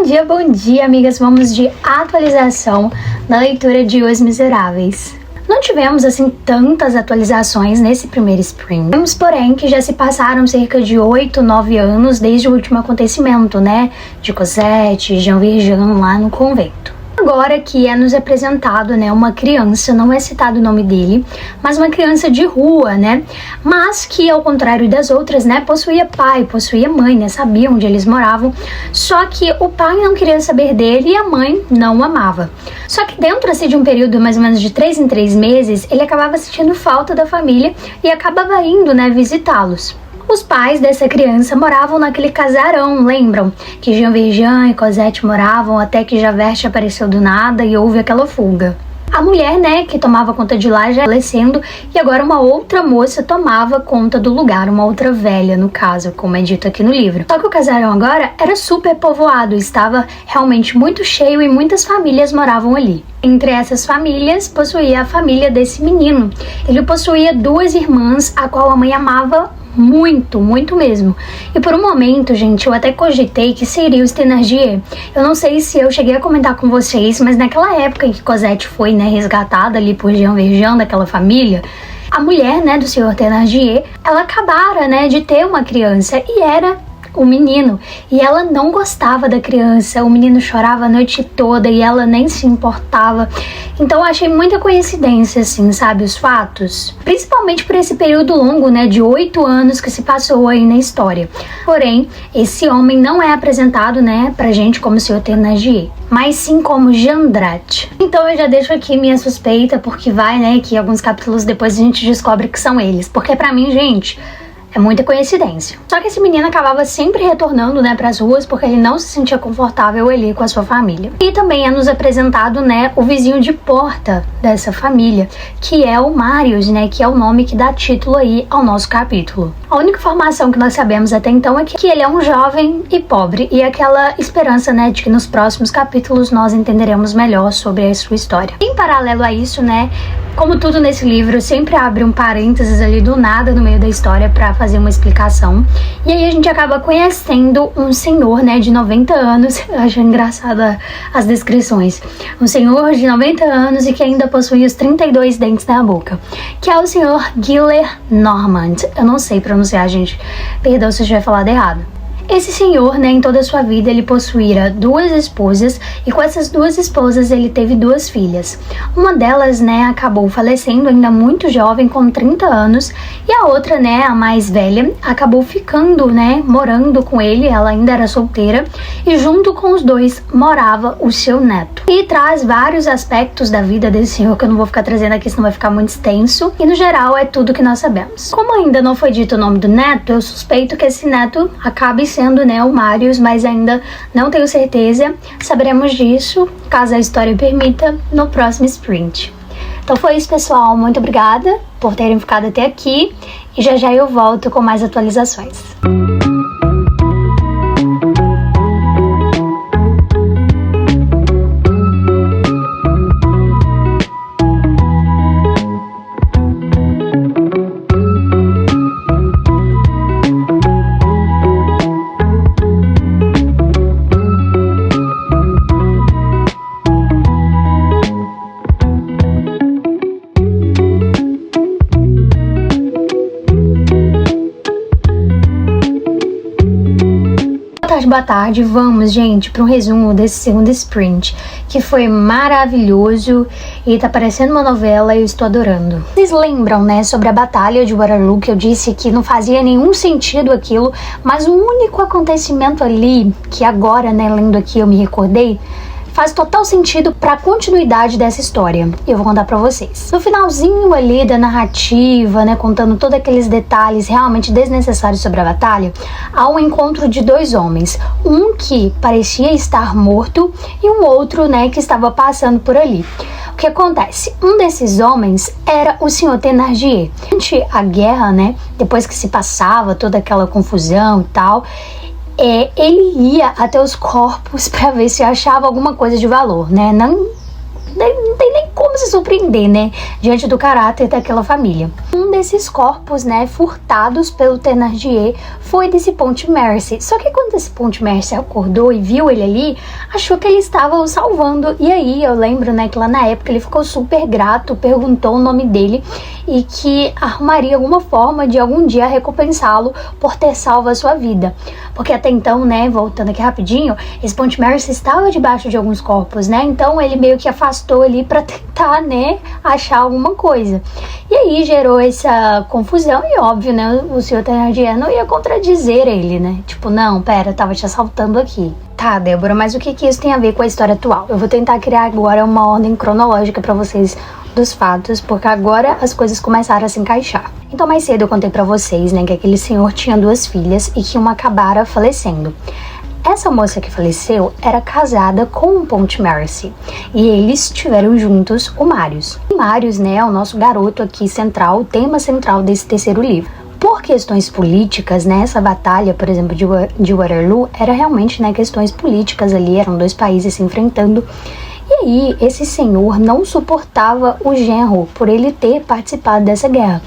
Bom dia, amigas! Vamos de atualização na leitura de Os Miseráveis. Não tivemos, assim, tantas atualizações nesse primeiro sprint. Vemos, porém, que já se passaram cerca de 8, 9 anos desde o último acontecimento, né? De Cosette e Jean Valjean lá no convento. Agora que é nos apresentado, né, uma criança, não é citado o nome dele, mas uma criança de rua, né, mas que ao contrário das outras, né, possuía pai, possuía mãe, né, sabia onde eles moravam, só que o pai não queria saber dele e a mãe não o amava. Só que dentro, assim, de um período mais ou menos de 3 em 3 meses, ele acabava sentindo falta da família e acabava indo, né, visitá-los. Os pais dessa criança moravam naquele casarão, lembram? Que Jean Valjean e Cosette moravam até que Javert apareceu do nada e houve aquela fuga. A mulher, né, que tomava conta de lá já falecendo e agora uma outra moça tomava conta do lugar, uma outra velha no caso, como é dito aqui no livro. Só que o casarão agora era super povoado, estava realmente muito cheio e muitas famílias moravam ali. Entre essas famílias, possuía a família desse menino. Ele possuía 2 irmãs, a qual a mãe amava muito, muito mesmo. E por um momento, gente, eu até cogitei que seria o Thénardier. Eu não sei se eu cheguei a comentar com vocês, mas naquela época em que Cosette foi, né, resgatada ali por Jean Valjean, daquela família, a mulher, né, do senhor Thénardier, ela acabara, né, de ter uma criança e era o menino, e ela não gostava da criança, o menino chorava a noite toda e ela nem se importava. Então eu achei muita coincidência, assim, sabe, os fatos, principalmente por esse período longo, né, de 8 anos que se passou aí na história. Porém, esse homem não é apresentado, né, pra gente como o senhor Thénardier, mas sim como Jondrette. Então eu já deixo aqui minha suspeita, porque vai, né, que alguns capítulos depois a gente descobre que são eles, porque pra mim, gente, é muita coincidência. Só que esse menino acabava sempre retornando, né, pras ruas porque ele não se sentia confortável ali com a sua família. E também é nos apresentado, né, o vizinho de porta dessa família, que é o Marius, né, que é o nome que dá título aí ao nosso capítulo. A única informação que nós sabemos até então é que ele é um jovem e pobre, e aquela esperança, né, de que nos próximos capítulos nós entenderemos melhor sobre a sua história. Em paralelo a isso, né, como tudo nesse livro, sempre abre um parênteses ali do nada no meio da história para fazer uma explicação. E aí a gente acaba conhecendo um senhor, né, de 90 anos. Eu acho engraçada as descrições. Um senhor de 90 anos e que ainda possui os 32 dentes na boca, que é o senhor Gillenormand. Eu não sei pronunciar, gente. Perdão se eu estiver falado errado. Esse senhor, né, em toda a sua vida ele possuíra 2 esposas e com essas 2 esposas ele teve 2 filhas. Uma delas, né, acabou falecendo ainda muito jovem, com 30 anos, e a outra, né, a mais velha, acabou ficando, né, morando com ele, ela ainda era solteira, e junto com os 2 morava o seu neto. E traz vários aspectos da vida desse senhor que eu não vou ficar trazendo aqui, senão vai ficar muito extenso, e no geral é tudo que nós sabemos. Como ainda não foi dito o nome do neto, eu suspeito que esse neto acabe sendo, né, o Marius, mas ainda não tenho certeza. Saberemos disso, caso a história permita, no próximo sprint. Então foi isso, pessoal. Muito obrigada por terem ficado até aqui e já já eu volto com mais atualizações. Boa tarde, vamos, gente, para um resumo desse segundo sprint, que foi maravilhoso e tá parecendo uma novela e eu estou adorando. Vocês lembram, né, sobre a Batalha de Waterloo, que eu disse que não fazia nenhum sentido aquilo, mas o único acontecimento ali, que agora, né, lendo aqui eu me recordei, faz total sentido para a continuidade dessa história. E eu vou contar para vocês. No finalzinho ali da narrativa, né, contando todos aqueles detalhes realmente desnecessários sobre a batalha, há um encontro de 2 homens. Um que parecia estar morto e um outro, né, que estava passando por ali. O que acontece? Um desses homens era o senhor Thénardier. Durante a guerra, né, depois que se passava toda aquela confusão e tal, ele ia até os corpos para ver se achava alguma coisa de valor, né? não tem nem como se surpreender, né, diante do caráter daquela família. Um desses corpos, né, furtados pelo Thénardier foi desse Pontmercy. Só que quando esse Pontmercy acordou e viu ele ali, achou que ele estava o salvando. E aí eu lembro, né, que lá na época ele ficou super grato, perguntou o nome dele e que arrumaria alguma forma de algum dia recompensá-lo por ter salvo a sua vida. Porque até então, né, voltando aqui rapidinho, esse Pontmercy estava debaixo de alguns corpos, né, então ele meio que afastou ali para tentar, né, achar alguma coisa. E aí gerou essa confusão e óbvio, né, o senhor Thénardier não ia contradizer ele, né, tipo, não, pera, tava te assaltando aqui. Tá, Débora, mas o que isso tem a ver com a história atual? Eu vou tentar criar agora uma ordem cronológica pra vocês dos fatos, porque agora as coisas começaram a se encaixar. Então mais cedo eu contei pra vocês, né, que aquele senhor tinha 2 filhas e que uma acabara falecendo. Essa moça que faleceu era casada com o Pontmercy e eles tiveram juntos o Marius. O Marius, né, é o nosso garoto aqui central, o tema central desse terceiro livro. Por questões políticas, né, essa batalha, por exemplo, de Waterloo, era realmente, né, questões políticas ali, eram 2 países se enfrentando. E aí, esse senhor não suportava o genro por ele ter participado dessa guerra.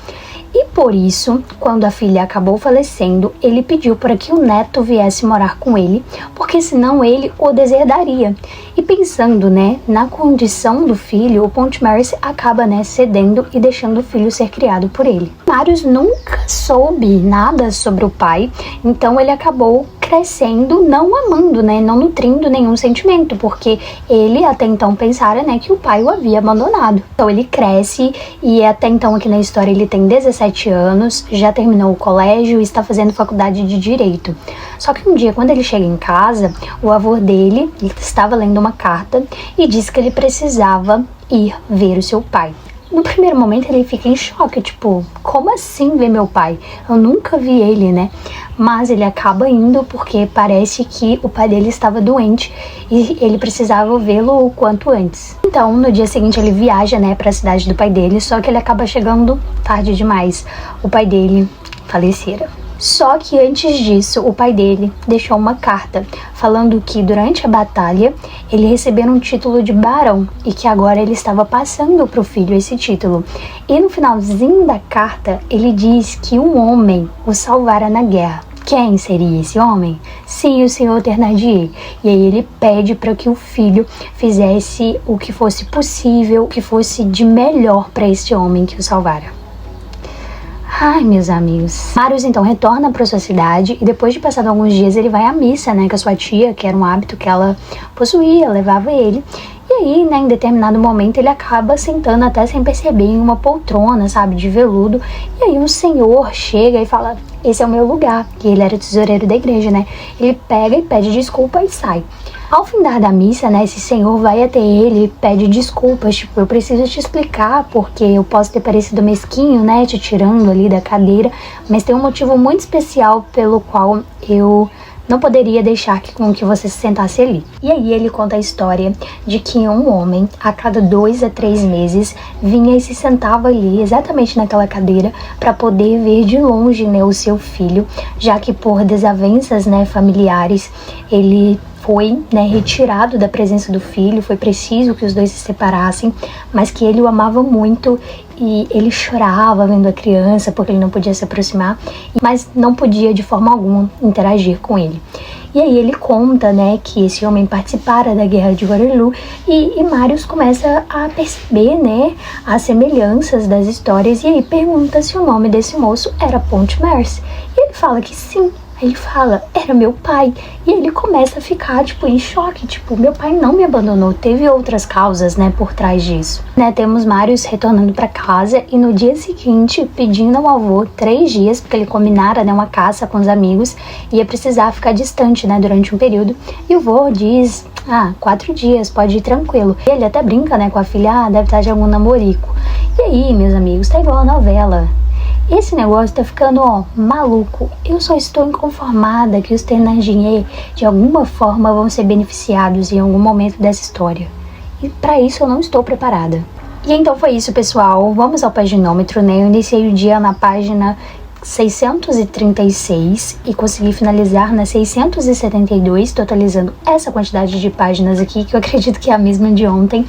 E por isso, quando a filha acabou falecendo, ele pediu para que o neto viesse morar com ele, porque senão ele o deserdaria. E pensando, né, na condição do filho, o Pontmercy acaba, né, cedendo e deixando o filho ser criado por ele. Marius nunca soube nada sobre o pai, então ele acabou crescendo não amando, né, não nutrindo nenhum sentimento, porque ele até então pensara, né, que o pai o havia abandonado. Então ele cresce e até então aqui na história ele tem 17 anos, já terminou o colégio e está fazendo faculdade de Direito. Só que um dia, quando ele chega em casa, o avô dele estava lendo uma carta e disse que ele precisava ir ver o seu pai. No primeiro momento ele fica em choque, tipo, como assim ver meu pai? Eu nunca vi ele, né? Mas ele acaba indo porque parece que o pai dele estava doente e ele precisava vê-lo o quanto antes. Então, no dia seguinte ele viaja, né, para a cidade do pai dele, só que ele acaba chegando tarde demais. O pai dele falecera. Só que antes disso, o pai dele deixou uma carta falando que durante a batalha ele recebeu um título de barão e que agora ele estava passando para o filho esse título. E no finalzinho da carta ele diz que um homem o salvara na guerra. Quem seria esse homem? Sim, o senhor Thénardier. E aí ele pede para que o filho fizesse o que fosse possível, o que fosse de melhor para esse homem que o salvara. Ai, meus amigos. Marius então retorna para sua cidade e depois de passar alguns dias ele vai à missa, né, com a sua tia, que era um hábito que ela possuía, levava ele. E aí, né, em determinado momento ele acaba sentando até sem perceber em uma poltrona, sabe, de veludo. E aí um senhor chega e fala, esse é o meu lugar. E ele era tesoureiro da igreja, né. Ele pega e pede desculpa e sai. Ao findar da missa, né, esse senhor vai até ele e pede desculpas, tipo, eu preciso te explicar porque eu posso ter parecido mesquinho, né, te tirando ali da cadeira, mas tem um motivo muito especial pelo qual eu não poderia deixar com que você se sentasse ali. E aí ele conta a história de que um homem, a cada 2 a 3 meses, vinha e se sentava ali, exatamente naquela cadeira, para poder ver de longe, né, o seu filho, já que por desavenças, né, familiares, ele foi, né, retirado da presença do filho, foi preciso que os dois se separassem, mas que ele o amava muito e ele chorava vendo a criança porque ele não podia se aproximar, mas não podia de forma alguma interagir com ele. E aí ele conta, né, que esse homem participara da guerra de Waterloo e Marius começa a perceber, né, as semelhanças das histórias e aí pergunta se o nome desse moço era Pontmercy. E ele fala que sim. Ele fala, era meu pai. E ele começa a ficar, tipo, em choque. Tipo, meu pai não me abandonou. Teve outras causas, né, por trás disso. Né, temos Marius retornando para casa e no dia seguinte pedindo ao avô 3 dias, porque ele combinara, né, uma caça com os amigos. Ia precisar ficar distante, né, durante um período. E o avô diz, 4 dias, pode ir tranquilo. E ele até brinca, né, com a filha, deve estar de algum namorico. E aí, meus amigos, tá igual a novela. Esse negócio tá ficando, maluco. Eu só estou inconformada que os Thénardier, de alguma forma, vão ser beneficiados em algum momento dessa história. E para isso eu não estou preparada. E então foi isso, pessoal. Vamos ao paginômetro, né? Eu iniciei o dia na página 636 e consegui finalizar na 672, totalizando essa quantidade de páginas aqui, que eu acredito que é a mesma de ontem.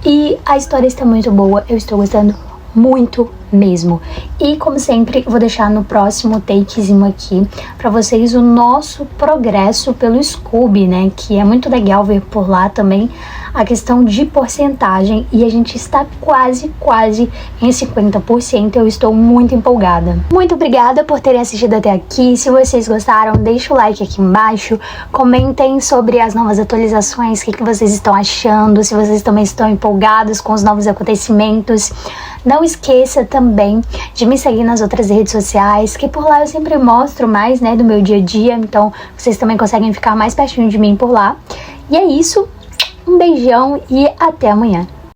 E a história está muito boa, eu estou gostando muito mesmo. E como sempre, vou deixar no próximo takezinho aqui pra vocês o nosso progresso pelo Scooby, né? Que é muito legal ver por lá também a questão de porcentagem. E a gente está quase em 50%. Eu estou muito empolgada. Muito obrigada por terem assistido até aqui. Se vocês gostaram, deixa o like aqui embaixo. Comentem sobre as novas atualizações, o que vocês estão achando, se vocês também estão empolgados com os novos acontecimentos. Não esqueça também de me seguir nas outras redes sociais, que por lá eu sempre mostro mais, né, do meu dia a dia, então vocês também conseguem ficar mais pertinho de mim por lá. E é isso, um beijão e até amanhã.